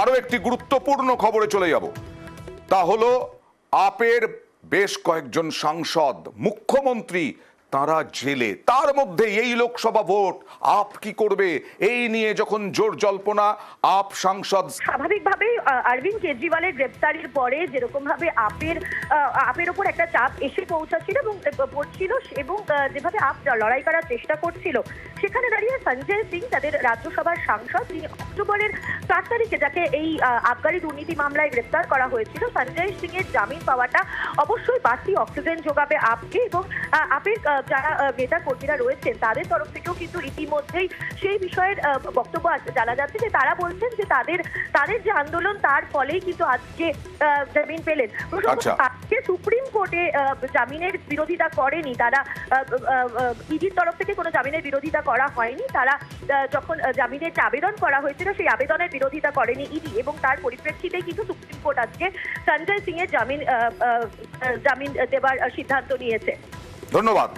আরো একটি গুরুত্বপূর্ণ খবরে চলে যাব। তা হলো আপের বেশ কয়েকজন সাংসদ, মুখ্যমন্ত্রী তারা জেলে। তার মধ্যে এই লোকসভা ভোট আপ কি করবে এই নিয়ে যখন জোর জল্পনা, আপ সাংসদ স্বাভাবিকভাবেই অরবিন্দ কেজরিওয়ালের গ্রেপ্তারির পরে যেরকম ভাবে আপের ওপর একটা চাপ এসে পৌঁছাচ্ছিল এবং পড়ছিল এবং যেভাবে আপ লড়াই করার চেষ্টা করছিল, সেখানে দাঁড়িয়ে সঞ্জয় সিং তাদের রাজ্যসভার সাংসদ, তিনি অক্টোবরের 4 তারিখে যাকে এই আবগারি দুর্নীতি মামলায় গ্রেপ্তার করা হয়েছিল, সঞ্জয় সিং এর জামিন পাওয়াটা অবশ্যই বাড়তি অক্সিজেন যোগাবে আপকে। এবং আপের যারা নেতা কর্মীরা রয়েছেন তাদের তরফ থেকেও কিন্তু ইতিমধ্যেই সেই বিষয়ের বক্তব্য জানা যাচ্ছে যে তারা বলছেন যে তাদের যে আন্দোলন তার ফলেই কিন্তু আজকে জামিন পেলেন। আজকে সুপ্রিম কোর্টে জামিনের বিরোধিতা করেনি তারা, ইডির তরফ থেকে কোনো জামিনের বিরোধিতা করা হয়নি। তারা যখন জামিনের আবেদন করা হয়েছিল সেই আবেদনের বিরোধিতা করেনি ইডি, এবং তার পরিপ্রেক্ষিতে কিন্তু সুপ্রিম কোর্ট আজকে সঞ্জয় সিং এর জামিন দেবার সিদ্ধান্ত নিয়েছে। ধন্যবাদ।